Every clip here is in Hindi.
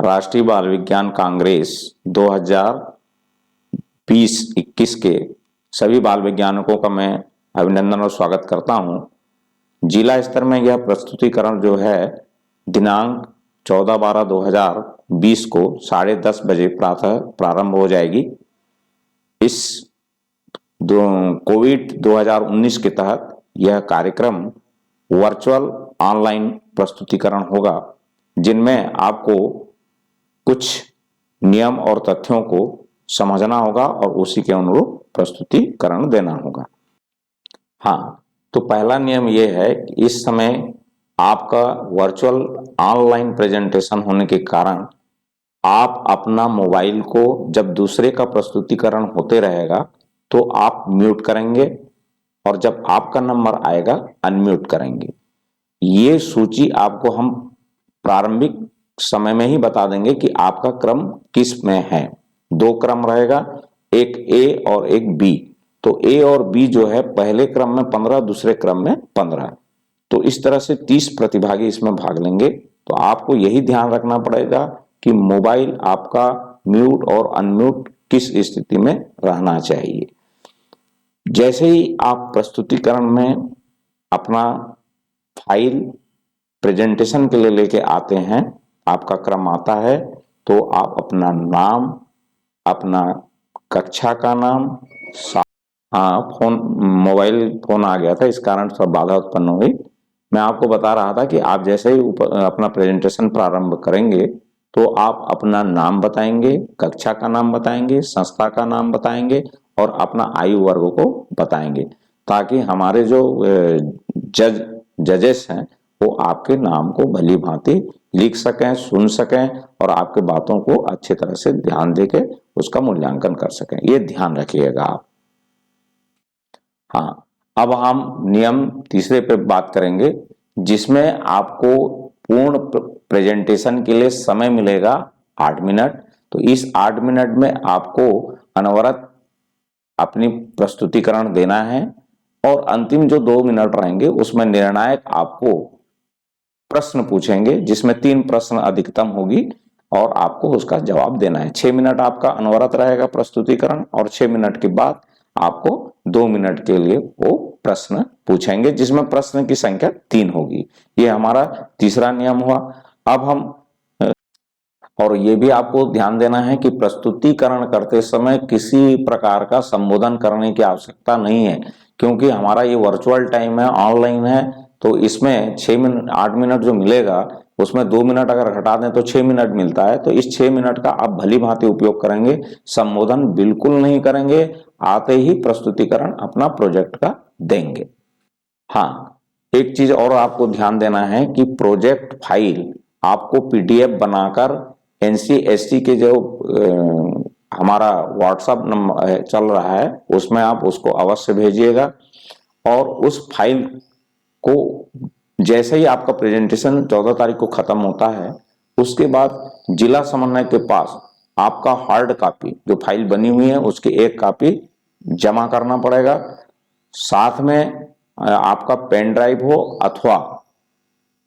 राष्ट्रीय बाल विज्ञान कांग्रेस 2020-21 के सभी बाल वैज्ञानिकों का मैं अभिनंदन और स्वागत करता हूं। जिला स्तर में यह प्रस्तुतिकरण जो है दिनांक 14/12/2020 को 10:30 बजे प्रातः प्रारंभ हो जाएगी। इस कोविड 2019 के तहत यह कार्यक्रम वर्चुअल ऑनलाइन प्रस्तुतिकरण होगा, जिनमें आपको कुछ नियम और तथ्यों को समझना होगा और उसी के अनुरूप प्रस्तुतिकरण देना होगा। हाँ, तो पहला नियम यह है कि इस समय आपका वर्चुअल ऑनलाइन प्रेजेंटेशन होने के कारण आप अपना मोबाइल को जब दूसरे का प्रस्तुतिकरण होते रहेगा तो आप म्यूट करेंगे और जब आपका नंबर आएगा अनम्यूट करेंगे। ये सूची आपको हम प्रारंभिक समय में ही बता देंगे कि आपका क्रम किस में है। 2 क्रम रहेगा, एक ए और एक बी। तो ए और बी जो है पहले क्रम में 15, दूसरे क्रम में 15। तो इस तरह से 30 प्रतिभागी इसमें भाग लेंगे। तो आपको यही ध्यान रखना पड़ेगा कि मोबाइल आपका म्यूट और अनम्यूट किस स्थिति में रहना चाहिए। जैसे ही आप प्रस्तुतिकरण में अपना फाइल प्रेजेंटेशन के लिए लेके आते हैं, आपका क्रम आता है, तो आप अपना नाम, अपना कक्षा का नाम, मोबाइल फोन आ गया था, इस कारण सब बाधा उत्पन्न हुई। मैं आपको बता रहा था कि आप जैसे ही अपना प्रेजेंटेशन प्रारंभ करेंगे तो आप अपना नाम बताएंगे, कक्षा का नाम बताएंगे, संस्था का नाम बताएंगे और अपना आयु वर्ग को बताएंगे, ताकि हमारे जो जजेस हैं वो आपके नाम को भली भांति लिख सकें, सुन सकें और आपके बातों को अच्छी तरह से ध्यान देके उसका मूल्यांकन कर सकें। ये ध्यान रखिएगा आप। हाँ, अब हम नियम तीसरे पे बात करेंगे, जिसमें आपको पूर्ण प्रेजेंटेशन के लिए समय मिलेगा 8 मिनट। तो इस 8 मिनट में आपको अनवरत अपनी प्रस्तुतिकरण देना है और अंतिम जो 2 मिनट रहेंगे उसमें निर्णायक आपको प्रश्न पूछेंगे, जिसमें 3 प्रश्न अधिकतम होगी और आपको उसका जवाब देना है। 6 मिनट आपका अनवरत रहेगा प्रस्तुतिकरण और 6 मिनट के बाद आपको 2 मिनट के लिए वो प्रश्न पूछेंगे, जिसमें प्रश्न की संख्या 3 होगी। ये हमारा तीसरा नियम हुआ। अब हम और ये भी आपको ध्यान देना है कि प्रस्तुतिकरण करते समय किसी प्रकार का संबोधन करने की आवश्यकता नहीं है, क्योंकि हमारा ये वर्चुअल टाइम है, ऑनलाइन है। तो इसमें 8 मिनट जो मिलेगा उसमें 2 मिनट अगर हटा दें तो 6 मिनट मिलता है। तो इस 6 मिनट का आप भली भांति उपयोग करेंगे, संबोधन बिल्कुल नहीं करेंगे, आते ही प्रस्तुतिकरण अपना प्रोजेक्ट का देंगे। हाँ, एक चीज और आपको ध्यान देना है कि प्रोजेक्ट फाइल आपको पीडीएफ बनाकर एनसीएसटी के जो हमारा व्हाट्सएप नंबर चल रहा है उसमें आप उसको अवश्य भेजिएगा। और उस फाइल को जैसे ही आपका प्रेजेंटेशन 14 तारीख को खत्म होता है, उसके बाद जिला समन्वय के पास आपका हार्ड कॉपी जो फाइल बनी हुई है उसकी एक कॉपी जमा करना पड़ेगा। साथ में आपका पेन ड्राइव हो अथवा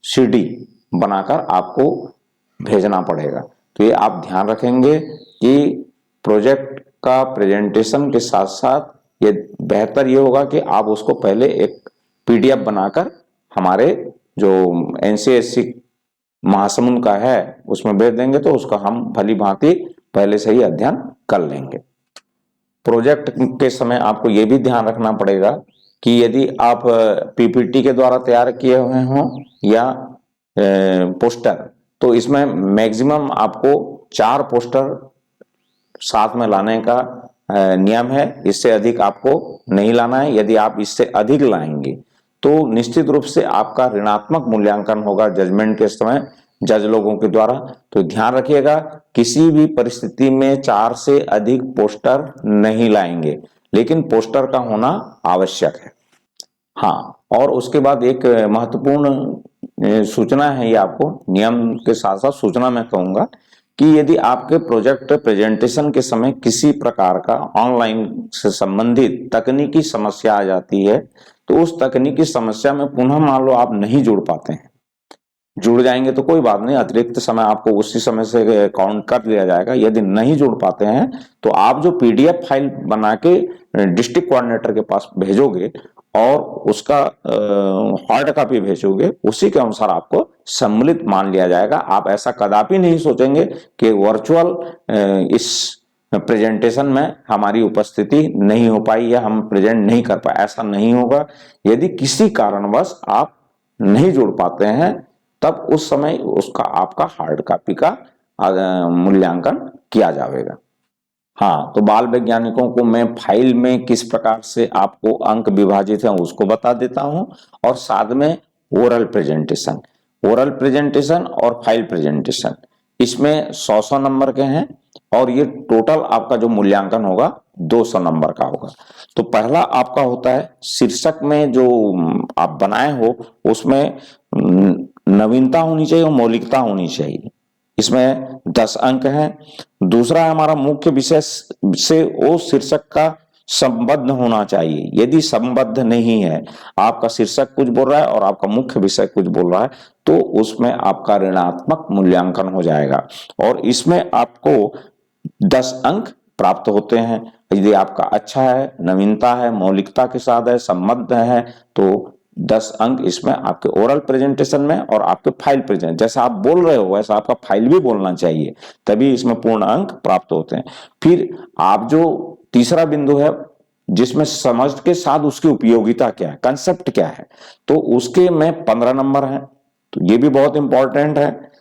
सीडी बनाकर आपको भेजना पड़ेगा। तो ये आप ध्यान रखेंगे कि प्रोजेक्ट का प्रेजेंटेशन के साथ साथ ये बेहतर ये होगा कि आप उसको पहले एक पीडीएफ बनाकर हमारे जो एनसीएससी महासमुंद का है उसमें भेज देंगे, तो उसका हम भली भांति पहले से ही अध्ययन कर लेंगे। प्रोजेक्ट के समय आपको ये भी ध्यान रखना पड़ेगा कि यदि आप पीपीटी के द्वारा तैयार किए हुए हों या पोस्टर, तो इसमें मैक्सिमम आपको 4 पोस्टर साथ में लाने का नियम है। इससे अधिक आपको नहीं लाना है। यदि आप इससे अधिक लाएंगे तो निश्चित रूप से आपका ऋणात्मक मूल्यांकन होगा जजमेंट के समय जज लोगों के द्वारा। तो ध्यान रखिएगा, किसी भी परिस्थिति में 4 से अधिक पोस्टर नहीं लाएंगे, लेकिन पोस्टर का होना आवश्यक है। हाँ, और उसके बाद एक महत्वपूर्ण सूचना है, ये आपको नियम के साथ साथ सूचना मैं कहूंगा कि यदि आपके प्रोजेक्ट प्रेजेंटेशन के समय किसी प्रकार का ऑनलाइन से संबंधित तकनीकी समस्या आ जाती है, तो उस तकनीकी समस्या में पुनः मान लो आप नहीं जुड़ पाते हैं जुड़ जाएंगे तो कोई बात नहीं, अतिरिक्त समय आपको उसी समय से काउंट कर लिया जाएगा। यदि नहीं जुड़ पाते हैं तो आप जो पीडीएफ फाइल बना के डिस्ट्रिक्ट कोऑर्डिनेटर के पास भेजोगे और उसका हार्ड कॉपी भेजोगे, उसी के अनुसार आपको सम्मिलित मान लिया जाएगा। आप ऐसा कदापि नहीं सोचेंगे कि वर्चुअल इस प्रेजेंटेशन में हमारी उपस्थिति नहीं हो पाई या हम प्रेजेंट नहीं कर पाए, ऐसा नहीं होगा। यदि किसी कारणवश आप नहीं जुड़ पाते हैं तब उस समय उसका आपका हार्ड कॉपी का मूल्यांकन किया जाएगा। हाँ, तो बाल वैज्ञानिकों को मैं फाइल में किस प्रकार से आपको अंक विभाजित है उसको बता देता हूं, और साथ में ओरल प्रेजेंटेशन और फाइल प्रेजेंटेशन, इसमें 100 नंबर के हैं और ये टोटल आपका जो मूल्यांकन होगा 200 नंबर का होगा। तो पहला आपका होता है शीर्षक में जो आप बनाए हो उसमें नवीनता होनी चाहिए और मौलिकता होनी चाहिए, इसमें 10 अंक हैं। दूसरा हमारा मुख्य विषय से वो शीर्षक का संबद्ध होना चाहिए। यदि संबद्ध नहीं है, आपका शीर्षक कुछ बोल रहा है और आपका मुख्य विषय कुछ बोल रहा है, तो उसमें आपका ऋणात्मक मूल्यांकन हो जाएगा और इसमें आपको 10 अंक प्राप्त होते हैं। यदि आपका अच्छा है, नवीनता है, मौलिकता के साथ है, संबद्ध है, तो 10 अंक इसमें आपके ओरल प्रेजेंटेशन में और आपके फाइल प्रेजेंट, जैसा आप बोल रहे हो वैसा आपका फाइल भी बोलना चाहिए, तभी इसमें पूर्ण अंक प्राप्त होते हैं। फिर आप जो तीसरा बिंदु है जिसमें समझ के साथ उसकी उपयोगिता क्या है, कंसेप्ट क्या है, तो उसके में 15 नंबर है, तो ये भी बहुत इंपॉर्टेंट है।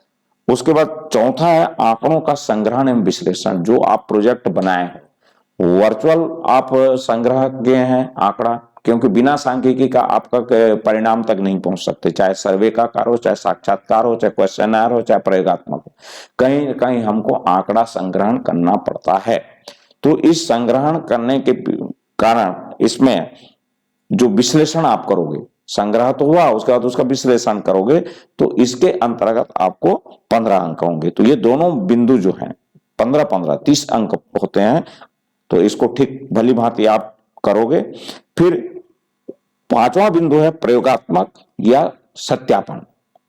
उसके बाद चौथा है आंकड़ों का संग्रहण एवं विश्लेषण। जो आप प्रोजेक्ट बनाए हैं वर्चुअल आप संग्रह किए हैं आंकड़ा, क्योंकि बिना सांख्यिकी का आपका परिणाम तक नहीं पहुंच सकते, चाहे सर्वे का कार्य हो, चाहे साक्षात्कार हो, चाहे क्वेश्चनर हो, चाहे प्रयोगात्मक हो, कहीं न कहीं हमको आंकड़ा संग्रहण करना पड़ता है। तो इस संग्रहण करने के कारण इसमें जो विश्लेषण आप करोगे, संग्रह तो हुआ, उसके बाद उसका विश्लेषण करोगे, तो इसके अंतर्गत आपको 15 अंक होंगे। तो ये दोनों बिंदु जो हैं 15-15 30 अंक होते हैं, तो इसको ठीक भली भांति आप करोगे। फिर पांचवा बिंदु है प्रयोगात्मक या सत्यापन।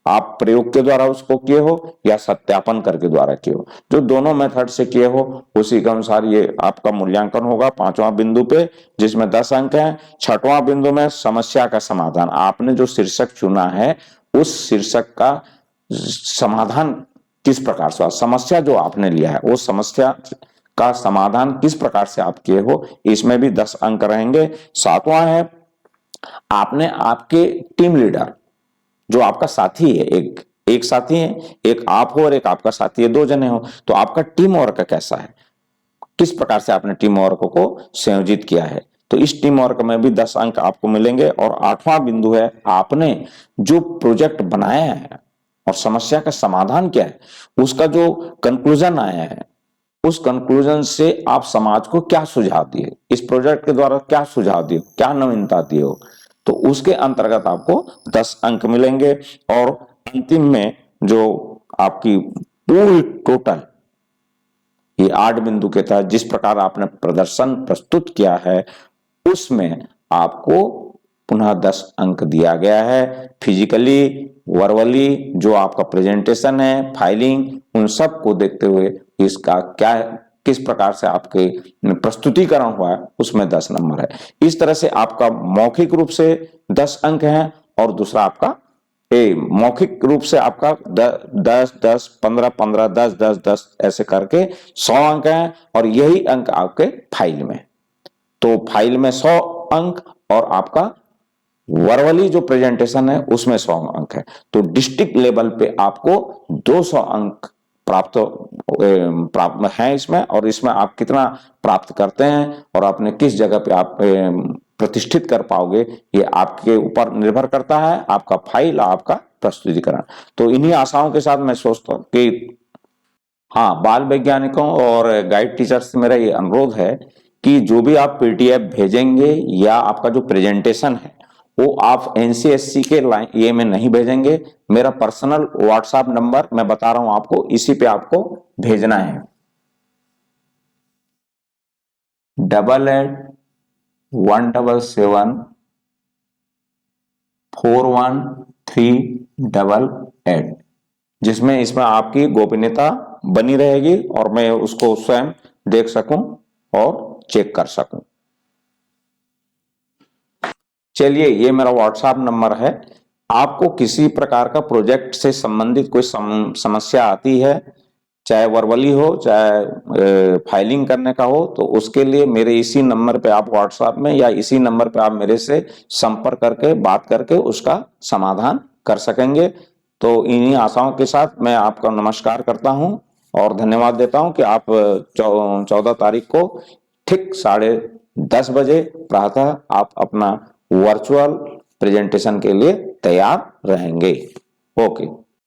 आप प्रयोग के द्वारा उसको किए हो या सत्यापन करके द्वारा किए हो, जो दोनों मेथड से किए हो उसी के अनुसार ये आपका मूल्यांकन होगा पांचवा बिंदु पे, जिसमें 10 अंक हैं। छठवां बिंदु में समस्या का समाधान, आपने जो शीर्षक चुना है उस शीर्षक का समाधान किस प्रकार से, समस्या जो आपने लिया है वो समस्या का समाधान किस प्रकार से आप किए हो, इसमें भी 10 अंक रहेंगे। सातवां है आपने आपके टीम लीडर जो आपका साथी है, एक साथी है, एक आप हो और एक आपका साथी है, 2 जने हो, तो आपका टीम वर्क कैसा है, किस प्रकार से आपने टीम वर्क को संयोजित किया है, तो इस टीम वर्क में भी 10 अंक आपको मिलेंगे। और आठवां बिंदु है आपने जो प्रोजेक्ट बनाया है और समस्या का समाधान क्या है, उसका जो कंक्लूजन आया है, उस कंक्लूजन से आप समाज को क्या सुझाव दिए, इस प्रोजेक्ट के द्वारा क्या सुझाव दिए, क्या नवीनता दिए हो, तो उसके अंतर्गत आपको 10 अंक मिलेंगे। और अंतिम में जो आपकी पूरी टोटल ये 8 बिंदु के तहत जिस प्रकार आपने प्रदर्शन प्रस्तुत किया है उसमें आपको पुनः 10 अंक दिया गया है। फिजिकली, वर्बली जो आपका प्रेजेंटेशन है, फाइलिंग, उन सब को देखते हुए इसका क्या किस प्रकार से आपके प्रस्तुतिकरण हुआ है उसमें 10 नंबर है। इस तरह से आपका मौखिक रूप से 10 अंक है और दूसरा आपका मौखिक रूप से आपका 10 10 15 15 10 10 10 ऐसे करके 100 अंक हैं, और यही अंक आपके फाइल में, तो फाइल में 100 अंक और आपका वर्बली जो प्रेजेंटेशन है उसमें 100 अंक है। तो डिस्ट्रिक्ट लेवल पे आपको 200 अंक प्राप्त है इसमें, और इसमें आप कितना प्राप्त करते हैं और आपने किस जगह पे आप प्रतिष्ठित कर पाओगे ये आपके ऊपर निर्भर करता है, आपका फाइल, आपका प्रस्तुतिकरण। तो इन्हीं आशाओं के साथ मैं सोचता हूँ कि हाँ, बाल वैज्ञानिकों और गाइड टीचर्स से मेरा ये अनुरोध है कि जो भी आप पीडीएफ भेजेंगे या आपका जो प्रेजेंटेशन है वो आप एनसीएससी के ये में नहीं भेजेंगे, मेरा पर्सनल व्हाट्सएप नंबर मैं बता रहा हूं आपको, इसी पे आपको भेजना है 8817741388। ऐड, जिसमें इसमें आपकी गोपनीयता बनी रहेगी और मैं उसको स्वयं देख सकूं और चेक कर सकूं। चलिए, ये मेरा व्हाट्सएप नंबर है। आपको किसी प्रकार का प्रोजेक्ट से संबंधित कोई समस्या आती है, चाहे वर्बली हो चाहे फाइलिंग करने का हो, तो उसके लिए मेरे इसी नंबर पे आप व्हाट्सएप में या इसी नंबर पे आप मेरे से संपर्क करके बात करके उसका समाधान कर सकेंगे। तो इन्हीं आशाओं के साथ मैं आपका नमस्कार करता हूं और धन्यवाद देता हूं कि आप 14 तारीख को ठीक 10:30 बजे प्रातः आप अपना वर्चुअल प्रेजेंटेशन के लिए तैयार रहेंगे। ओके।